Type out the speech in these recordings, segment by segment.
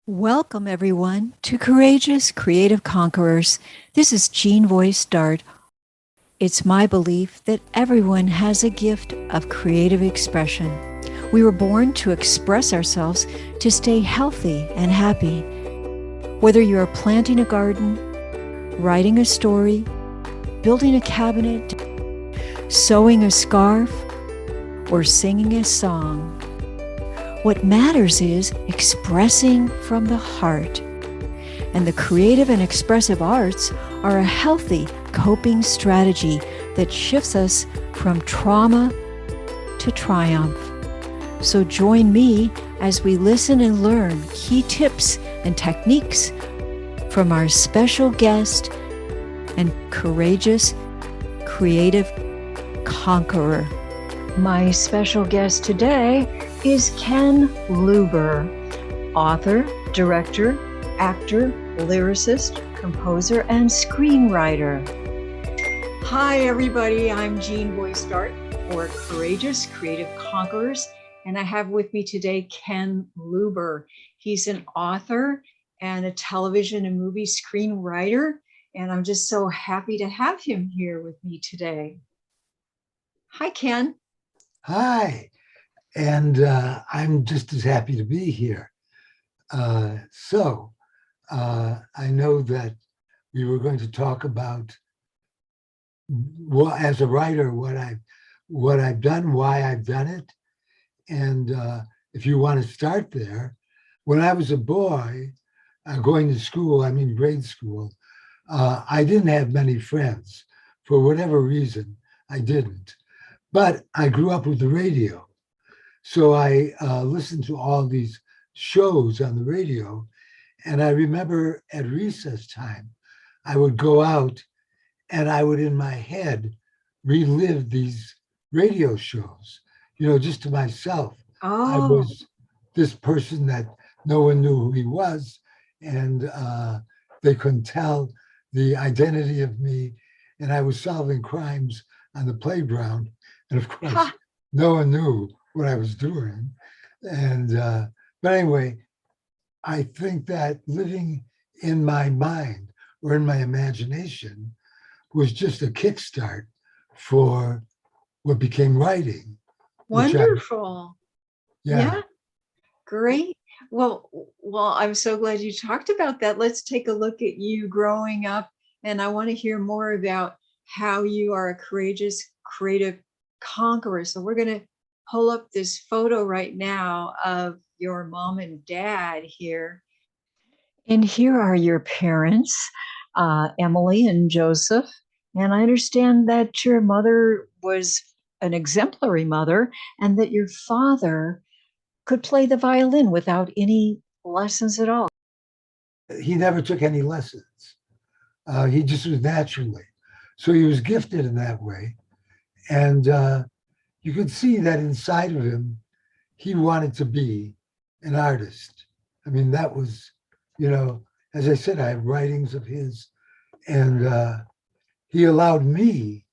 Welcome, everyone, to Courageous Creative Conquerors. This is Jean Voice Dart. It's my belief that everyone has a gift of creative expression. We were born to express ourselves to stay healthy and happy. Whether you are planting a garden, writing a story, building a cabinet, sewing a scarf, or singing a song, what matters is expressing from the heart. And the creative and expressive arts are a healthy coping strategy that shifts us from trauma to triumph. So join me as we listen and learn key tips and techniques from our special guest and courageous creative conqueror. My special guest today is Ken Luber, author, director, actor, lyricist, composer, and screenwriter. Hi, everybody. I'm Jean Voice Dart for Courageous Creative Conquerors, and I have with me today Ken Luber. He's an author and a television and movie screenwriter, and I'm just so happy to have him here with me today. Hi, Ken. Hi, and I'm just as happy to be here. I know that we were going to talk about, well, as a writer, what I've done, why I've done it, and if you want to start there, when I was a boy going to school, I mean grade school, I didn't have many friends. For whatever reason, I didn't. But I grew up with the radio. So I listened to all these shows on the radio. And I remember at recess time, I would go out and I would, in my head, relive these radio shows, just to myself. I was this person that no one knew who he was. And they couldn't tell the identity of me. And I was solving crimes on the playground. And of course, no one knew what I was doing. And, but anyway, I think that living in my mind or in my imagination was just a kickstart for what became writing. Wonderful. Yeah. Great. Well, I'm so glad you talked about that. Let's take a look at you growing up. And I want to hear more about how you are a courageous, creative conqueror. So we're going to pull up this photo right now of your mom and dad here. And here are your parents, Emily and Joseph. And I understand that your mother was an exemplary mother and that your father could play the violin without any lessons at all. He never took any lessons. He just was naturally. So he was gifted in that way. And you could see that inside of him, he wanted to be an artist. I mean, that was, as I said, I have writings of his, and he allowed me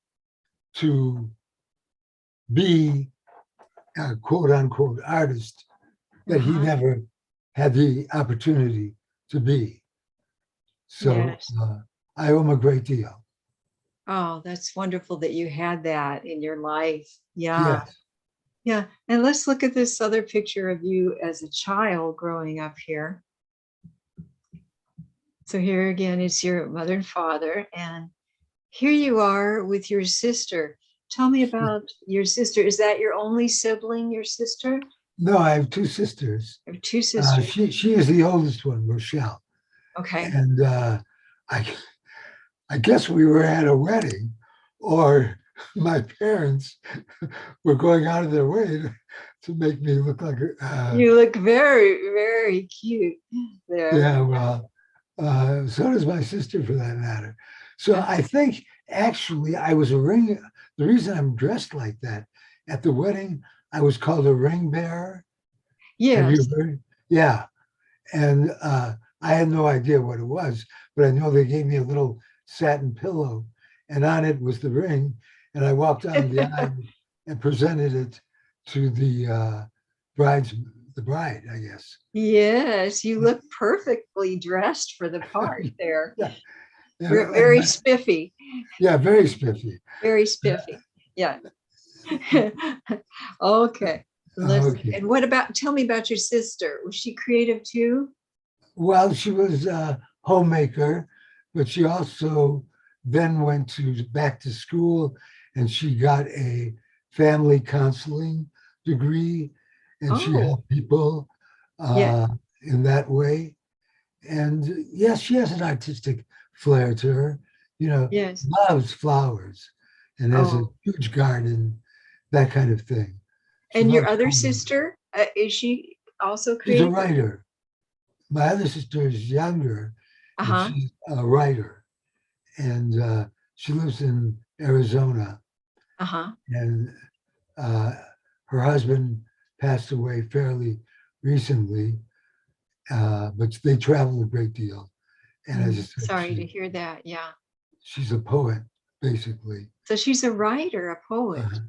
to be a quote unquote artist that he never had the opportunity to be. So Yes. I owe him a great deal. Oh, that's wonderful that you had that in your life. Yeah. Yes. Yeah. And let's look at this other picture of you as a child growing up here. So here again is your mother and father. And here you are with your sister. Tell me about your sister. Is that your only sibling, your sister? No, I have two sisters. I have two sisters. She is the oldest one, Rochelle. Okay. And I guess we were at a wedding, or my parents were going out of their way to make me look like you look very, very cute there. Yeah, well, so does my sister for that matter. So I think actually I was a ring. The reason I'm dressed like that at the wedding, I was called a ring bearer. Have you Yes. heard? Yeah. And I had no idea what it was, but I know they gave me a little satin pillow, and on it was the ring. And I walked down the aisle and presented it to the bride's the bride, I guess. Yes, you look perfectly dressed for the part there. Yeah, Very spiffy, yeah, very spiffy. very spiffy. Yeah. Okay. Okay. And what about, tell me about your sister. Was she creative too? Well, she was a homemaker, but she also then went to back to school and she got a family counseling degree and she Oh, helped people yeah. uh, in that way. And yes, she has an artistic flair to her, you know, Yes. loves flowers and has a Oh, huge garden, that kind of thing. She and your loves other color. sister, is she also She's a creative? writer. My other sister is younger, and Uh-huh. she's a writer, and she lives in Arizona. Uh-huh. And uh, her husband passed away fairly recently, but they travel a great deal. And as I said, Sorry to hear that. Yeah. she's a poet, basically. So she's a writer, a poet. Uh,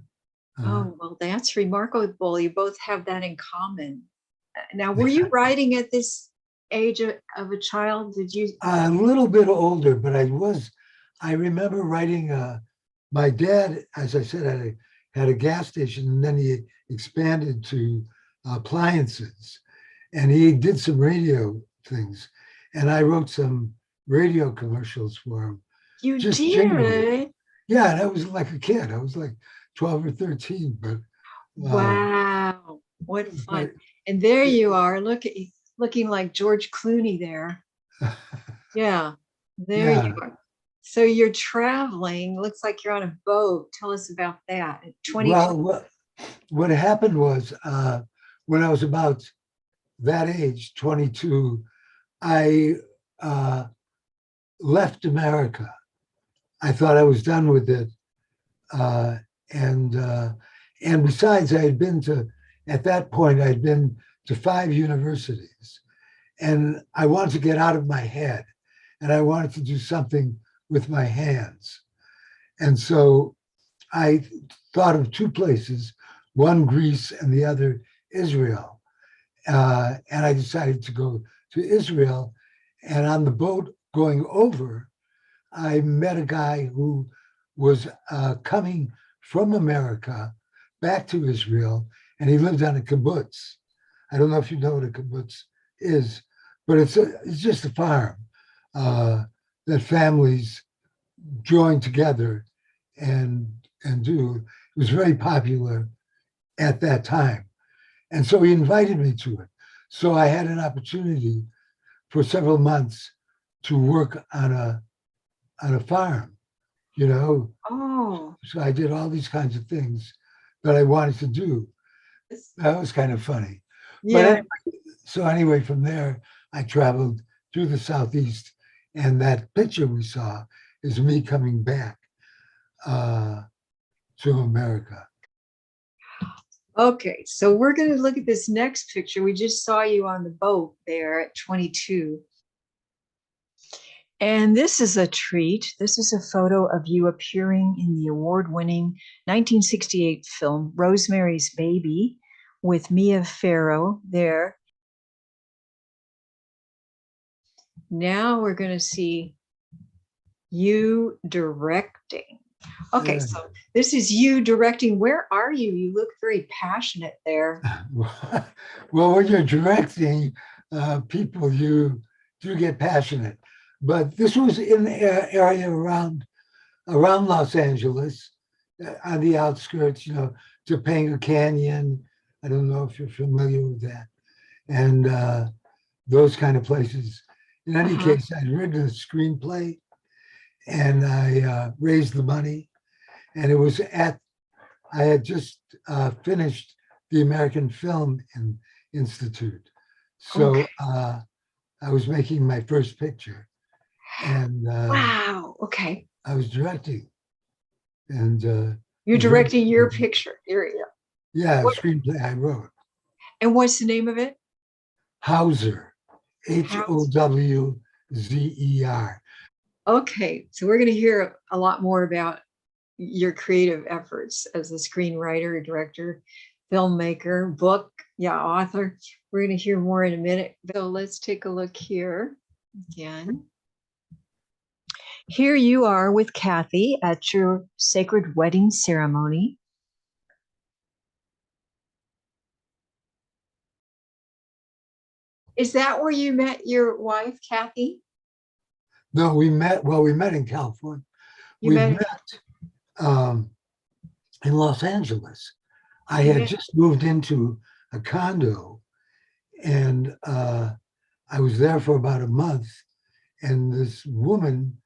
uh, Oh, well, that's remarkable. You both have that in common. Now, were you writing at this age of a child? Did you? a little bit older, but I remember writing, my dad, as I said, had a gas station and then he expanded to appliances and he did some radio things. And I wrote some radio commercials for him, You just jingles. did? Yeah, and I was like a kid. I was like 12 or 13, uh, Wow. What but fun. And there you are. Look at you, looking like George Clooney there. Yeah, there you yeah. are. So you're traveling. Looks like you're on a boat. Tell us about that. At 22. Well, what happened was when I was about that age, 22, I uh, left America. I thought I was done with it. Uh, and and besides, I had been to, at that point, I had been to 5 universities. And I wanted to get out of my head and I wanted to do something with my hands. And so I thought of two places, one Greece and the other Israel. And I decided to go to Israel. And on the boat going over, I met a guy who was coming from America back to Israel, and he lived on a kibbutz. I don't know if you know what a kibbutz is, but it's just a farm uh, that families join together and do. It was very popular at that time. And so he invited me to it. So I had an opportunity for several months to work on a farm, you know. Oh, So I did all these kinds of things that I wanted to do. That was kind of funny. But yeah. so anyway, from there I traveled through the southeast, and that picture we saw is me coming back uh, to America. Okay, so we're going to look at this next picture. We just saw you on the boat there at 22. And this is a treat. This is a photo of you appearing in the award-winning 1968 film Rosemary's Baby with Mia Farrow there. Now we're going to see you directing. Okay, Yeah. so this is you directing. Where are you? You look very passionate there. Well, when you're directing people, you do get passionate. But this was in the area around Los Angeles, on the outskirts, you know, Topanga Canyon. I don't know if you're familiar with that, and those kind of places. In any Uh-huh. case, I'd written a screenplay, and I raised the money, and it was at I had just finished the American Film Institute. Okay. So I was making my first picture and Wow. Okay. I was directing and it You're was very, directing your picture. Yeah. yeah, a What, screenplay I wrote. and what's the name of it? Hauser, House. Howzer. Okay. So we're going to hear a lot more about your creative efforts as a screenwriter, director. filmmaker, book, author. We're going to hear more in a minute. So let's take a look here again. Here you are with Kathy at your sacred wedding ceremony. Is that where you met your wife, Kathy? No, we met in California. We met in Los Angeles. I had just moved into a condo, and I was there for about a month. And this woman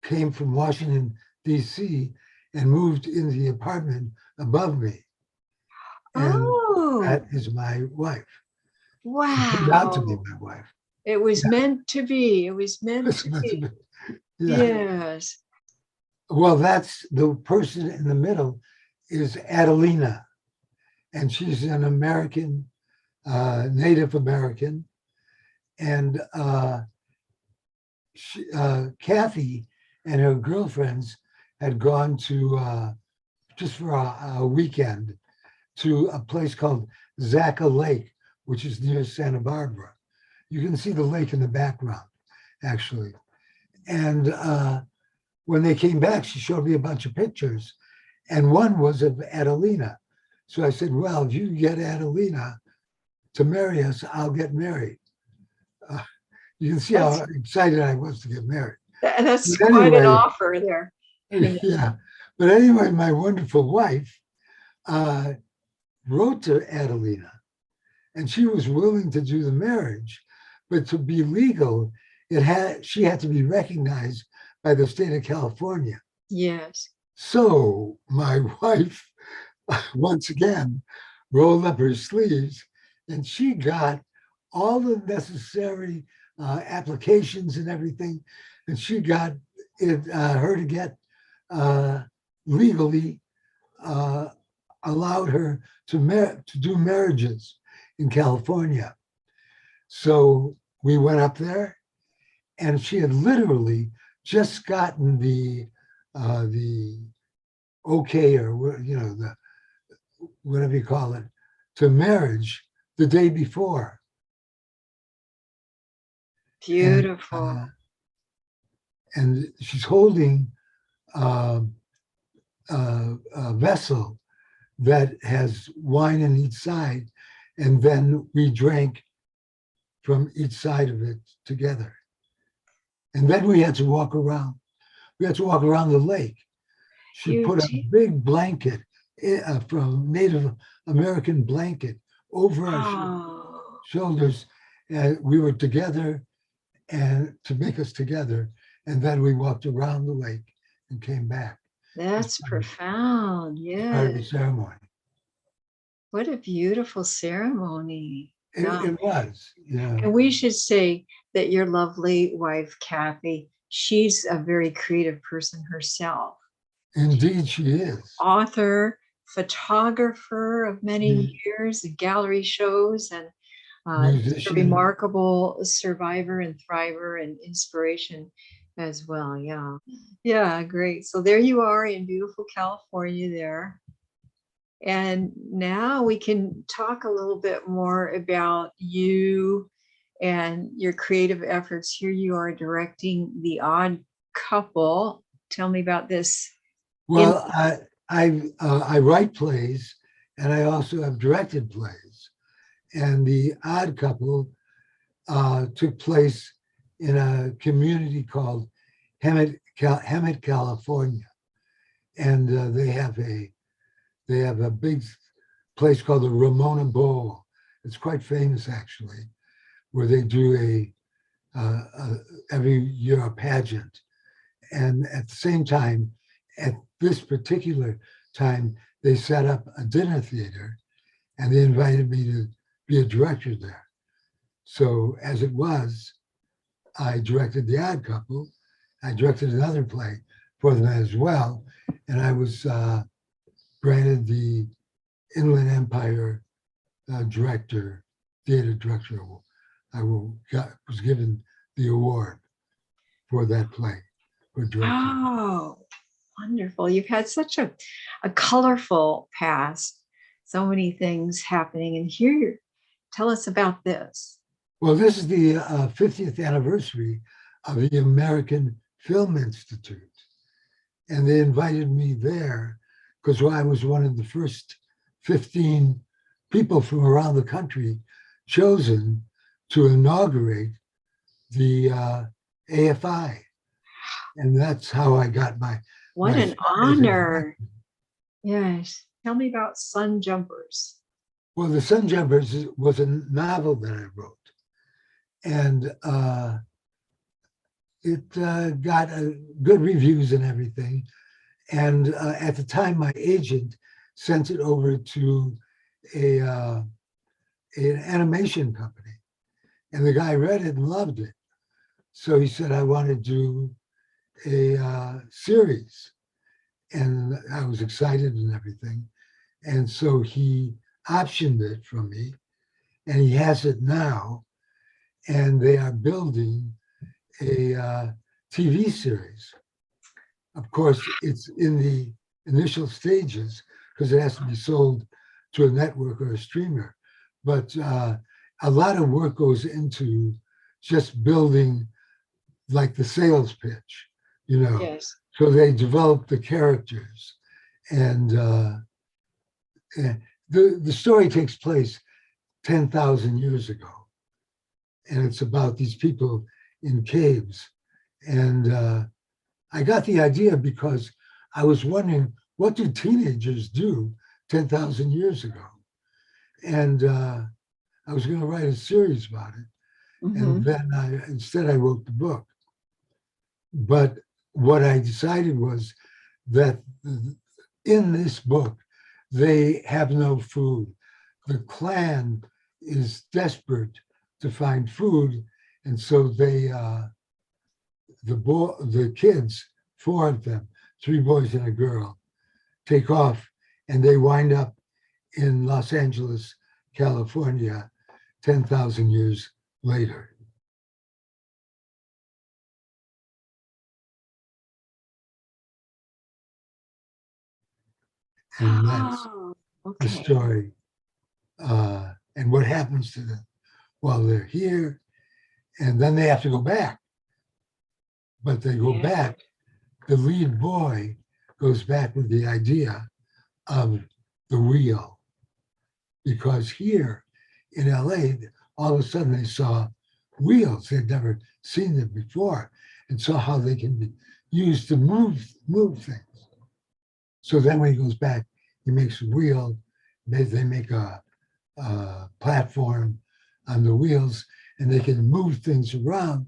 came from Washington, D.C., and moved in the apartment above me. And that is my wife. Wow. She turned out to be my wife. It was meant to be. It was meant to be. Yeah. Yes. Well, that's the person in the middle is Adelina, and she's an American, Native American. And Kathy and her girlfriends had gone to, just for a weekend, to a place called Zaca Lake, which is near Santa Barbara. You can see the lake in the background, actually. And when they came back, she showed me a bunch of pictures, and one was of Adelina. So I said, well, if you get Adelina to marry us, I'll get married. You can see how excited I was to get married. That's quite an offer there. Yeah. But anyway, my wonderful wife wrote to Adelina, and she was willing to do the marriage, but to be legal, she had to be recognized by the state of California. Yes. So my wife, once again, rolled up her sleeves, and she got all the necessary applications and everything, and she got her to get legally allowed her to do marriages in California. So we went up there, and she had literally just gotten the okay, or the whatever you call it, to marriage the day before. Beautiful. And she's holding a vessel that has wine in each side, and then we drank from each side of it together. And then we had to walk around. We had to walk around the lake. She put a big blanket from Native American blanket over our shoulders. And we were together, and to make us together. And then we walked around the lake and came back. That's profound. Yeah. Part of the ceremony. What a beautiful ceremony. It was. Yeah. And we should say that your lovely wife, Kathy, she's a very creative person herself. Indeed, she is. Author, photographer of many years, gallery shows, and a remarkable survivor and thriver and inspiration as well. Yeah. Yeah, great. So there you are in beautiful California there. And now we can talk a little bit more about you and your creative efforts. Here you are directing The Odd Couple. Tell me about this. Well, I write plays, and I also have directed plays. And The Odd Couple took place in a community called Hemet, California, and they have a big place called the Ramona Bowl. It's quite famous, actually, where they do every year a pageant. And at the same time, at this particular time, they set up a dinner theater, and they invited me to be a director there. So as it was, I directed The Odd Couple. I directed another play for them as well, and I was granted the Inland Empire theater director. Was given the award for that play for directing. Oh, wonderful. You've had such a colorful past. so many things happening. And here, tell us about this. Well, this is the 50th anniversary of the American Film Institute. And they invited me there because I was one of the first 15 people from around the country chosen to inaugurate the AFI. And that's how I got What my an start as a honor. director. Yes. Tell me about Sun Jumpers. Well, The Sun Jumpers was a novel that I wrote. And it got good reviews and everything. And at the time, my agent sent it over to an animation company. And the guy read it and loved it. So he said, I want to do a series. And I was excited and everything. And so he optioned it from me, and he has it now. And they are building a TV series. Of course, it's in the initial stages because it has to be sold to a network or a streamer. But a lot of work goes into just building like the sales pitch, Yes. So they develop the characters. And the story takes place 10,000 years ago. And it's about these people in caves. And I got the idea because I was wondering, what do teenagers do 10,000 years ago? And I was going to write a series about it. Mm-hmm. And then instead I wrote the book. But what I decided was that in this book, they have no food. The clan is desperate to find food. And so the kids, four of them, three boys and a girl, take off, and they wind up in Los Angeles, California, 10,000 years later. And that's the story. And what happens to them while they're here. And then they have to go back. But they go back. The lead boy goes back with the idea of the wheel. Because here in LA, all of a sudden they saw wheels. They'd never seen them before, and saw how they can be used to move things. So then when he goes back, he makes a wheel. They make a platform on the wheels, and they can move things around.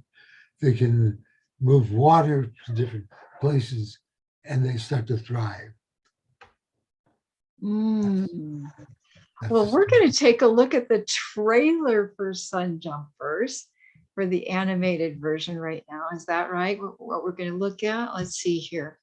They can move water to different places, and they start to thrive. Well, we're going to take a look at the trailer for Sun Jumpers for the animated version right now. Is that right? What we're going to look at? Let's see here.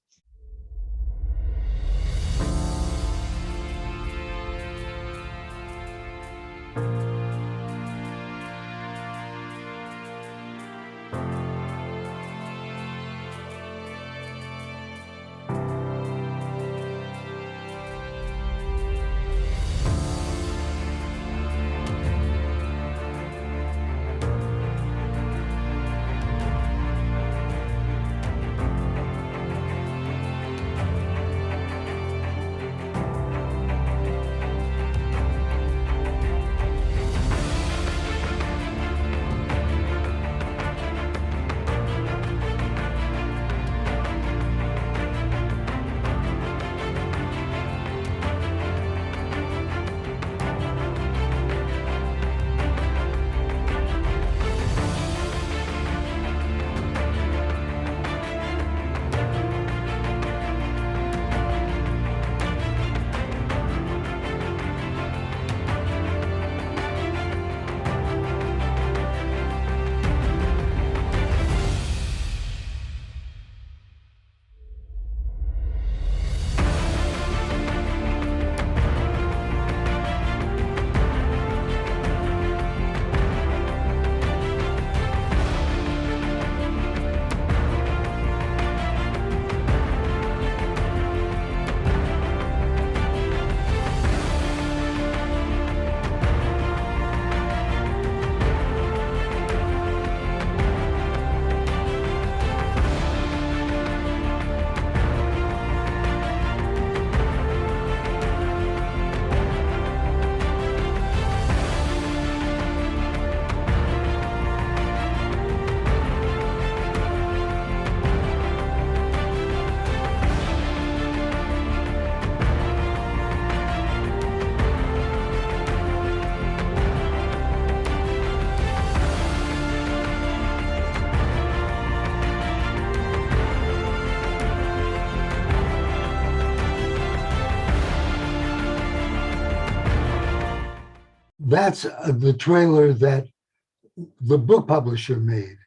That's the trailer that the book publisher made.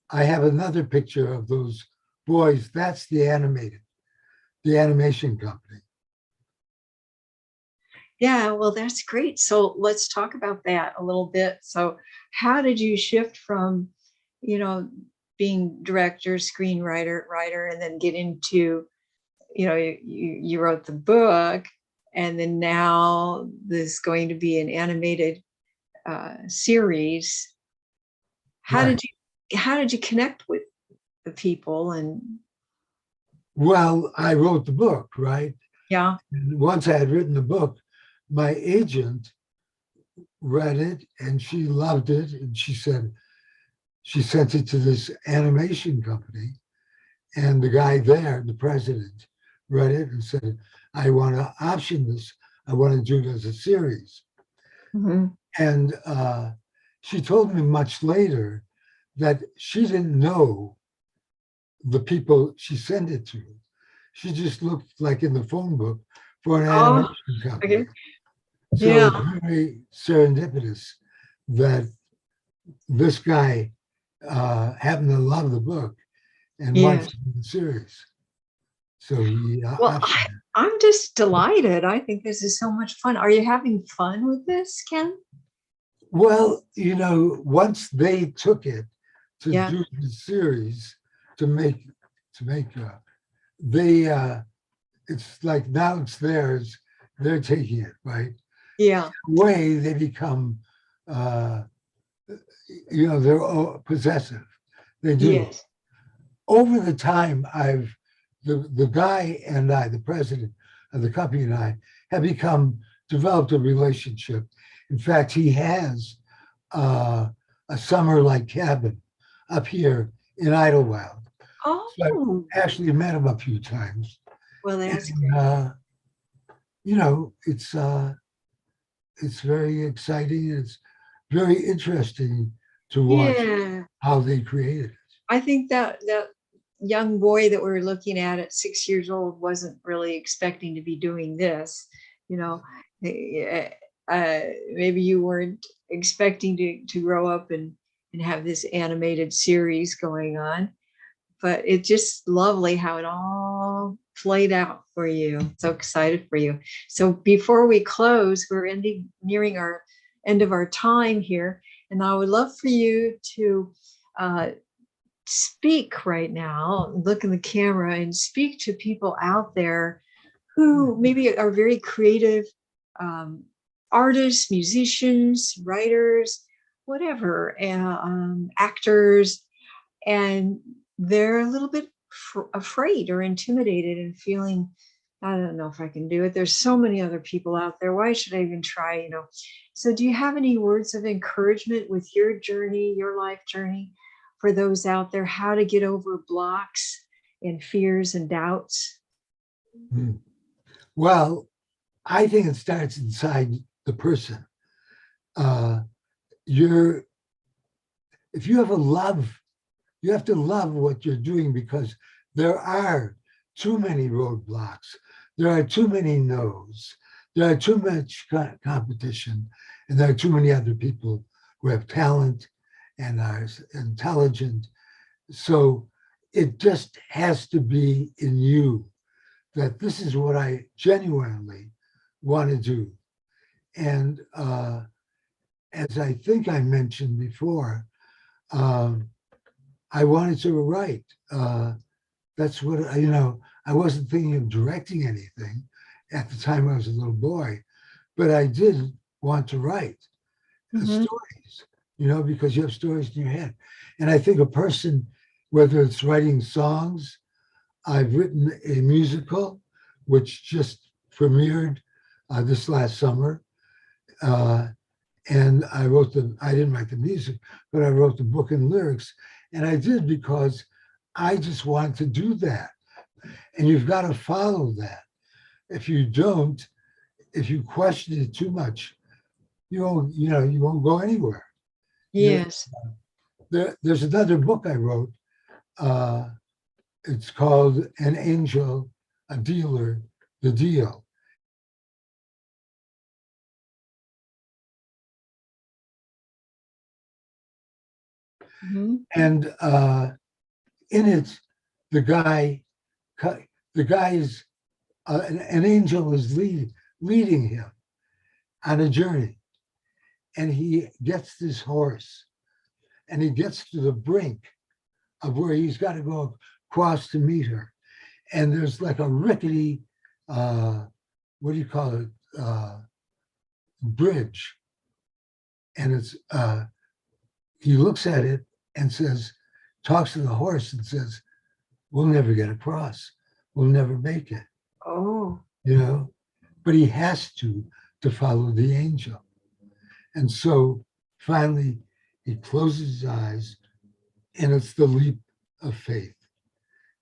I have another picture of those boys. That's the animation company. Yeah, well, that's great. So let's talk about that a little bit. So how did you shift from, you know, being director, screenwriter, writer, and then get into, you wrote the book, and then now there's going to be an animated series. How Right. did you connect with the people? And Well, I wrote the book, right? yeah. And once I had written the book, my agent read it and she loved it. And she said, she sent it to this animation company. And the guy there, the president, read it and said, I want to option this. I want to do it as a series. Mhm. And she told me much later that she didn't know the people she sent it to. She just looked like in the phone book for an Oh, animation company. okay. So Yeah. it's very serendipitous that this guy happened to love the book and wants Yes. to do the series. So he Well, optioned it. I'm just delighted. I think this is so much fun. Are you having fun with this, Ken? Well, once they took it to Yeah. do the series to make they it's like now it's theirs. They're taking it, right? Yeah. Way they become uh they're possessive. They do. Yes. Over the time the guy and I, the president of the company and I, have developed a relationship. In fact, he has uh, a summer like cabin up here in Idlewild. So I've Oh, actually met him a few times. well, that's And great. it's very exciting. It's very interesting to watch Yeah. how they created it. I think that young boy that we were looking at 6 years old wasn't really expecting to be doing this. You know, Eh, maybe you weren't expecting to grow up and have this animated series going on, but it's just lovely how it all played out for you. So excited for you. So before we close, we're nearing our end of our time here, and I would love for you to uh, speak right now, look in the camera and speak to people out there who maybe are very creative, um, artists, musicians, writers, whatever, actors, and they're a little bit afraid or intimidated and feeling, I don't know if I can do it. There's so many other people out there. Why should I even try? So do you have any words of encouragement with your journey, your life journey, for those out there, how to get over blocks and fears and doubts? Hmm. Well, I think it starts inside the person. Uh, you're if you have a love, you have to love what you're doing because there are too many roadblocks. There are too many no's. There are too much competition, and there are too many other people who have talent and are intelligent. So it just has to be in you that this is what I genuinely want to do. And as I think I mentioned before, um, I wanted to write. That's what, I wasn't thinking of directing anything at the time I was a little boy, but I did want to write Mhm. stories, because you have stories in your head. And I think a person, whether it's writing songs, I've written a musical, which just premiered this last summer. Uh, and I didn't write the music, but I wrote the book and lyrics. And I did because I just wanted to do that. And you've got to follow that. If you don't, if you question it too much, you won't go anywhere. You Yes. there's another book I wrote. Uh, it's called An Angel, a Dealer, the Deal. Mhm. And in it, the guy, the guy is an angel is leading him on a journey, and he gets this horse, and he gets to the brink of where he's got to go across to meet her, and there's like a rickety, what do you call it, bridge, and it's he looks at it and says, talks to the horse and says, "We'll never get across. We'll never make it." Oh, You know, but he has to follow the angel. And so finally he closes his eyes, and it's the leap of faith.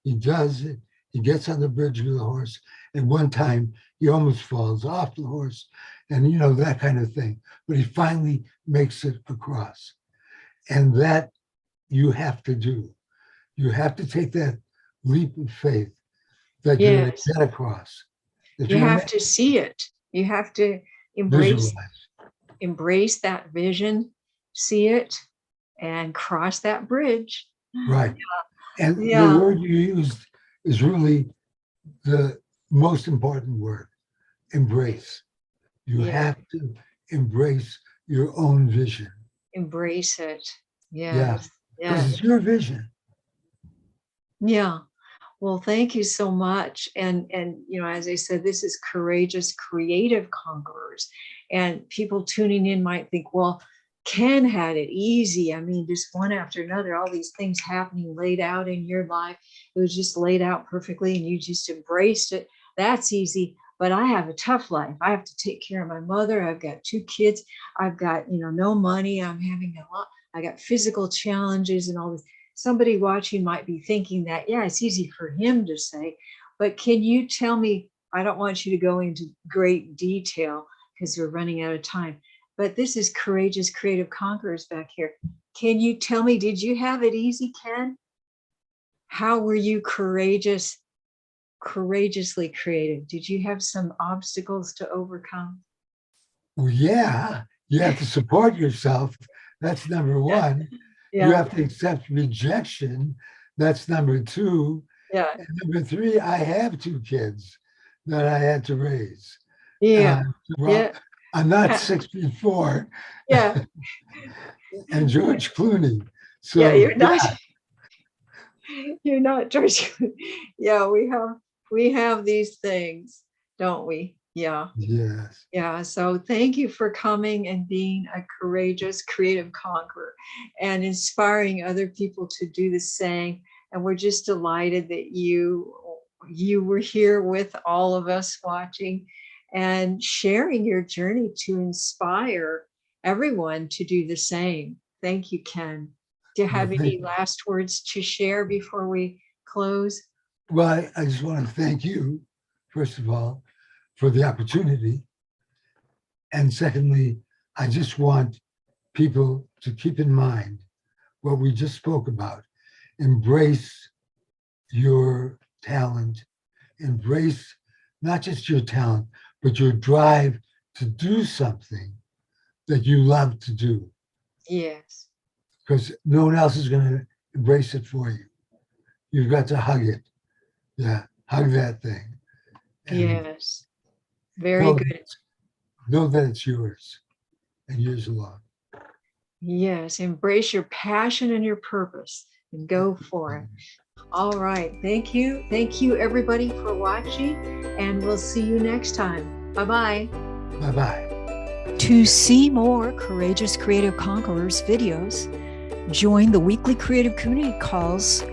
He does it. He gets on the bridge with the horse. And one time he almost falls off the horse, and that kind of thing. But he finally makes it across. And that you have to do. You have to take that leap of faith that you're going to yes. get across. That You you're have going to see it. You have to to embrace visualize. that vision, see it, and cross that bridge. Right. And the Yeah. word you used is really the most important word, embrace. You Yeah. have to embrace your own vision. Embrace it. Yeah. Yes. Because Yes. it's your vision. Yeah. Well, thank you so much. And as I said, this is Courageous Creative Conquerors. And people tuning in might think, well, Ken had it easy. I mean, just one after another, all these things happening laid out in your life. It was just laid out perfectly and you just embraced it. That's easy. But I have a tough life. I have to take care of my mother. I've got 2 kids. I've got, no money. I'm having a lot. I got physical challenges and all this. Somebody watching might be thinking that, yeah, it's easy for him to say, but can you tell me, I don't want you to go into great detail because we're running out of time, but this is Courageous Creative Conquerors back here. Can you tell me, did you have it easy, Ken? How were you courageously creative? Did you have some obstacles to overcome? Well, yeah, you have to support yourself. That's number one. You Yeah, have to accept rejection. That's number 2. yeah, And number 3, I have 2 kids that I had to raise. yeah, Well, yeah, I'm not 6'4" yeah, and George Clooney. yeah, So you're not. You're not George. Yeah, we have these things, don't we? Yeah. yes. Yeah. So thank you for coming and being a courageous creative conqueror and inspiring other people to do the same. And we're just delighted that you were here with all of us watching and sharing your journey to inspire everyone to do the same. Thank you, Ken. Do you Well, have any last words to share before we close? I just want to thank you, first of all, for the opportunity. And secondly, I just want people to keep in mind what we just spoke about. Embrace your talent, embrace not just your talent, but your drive to do something that you love to do, Yes. because no one else is going to embrace it for you. You've got to hug it. Yeah, hug that thing. And Yes. Very know, good. know that it's yours and yours alone. Yes. Embrace your passion and your purpose and go for it. All right. Thank you. Thank you, everybody, for watching. And we'll see you next time. Bye-bye. Bye-bye. To see more Courageous Creative Conquerors videos, join the weekly creative community calls,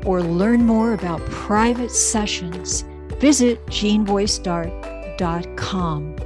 or learn more about private sessions, visit genevoicedart.com.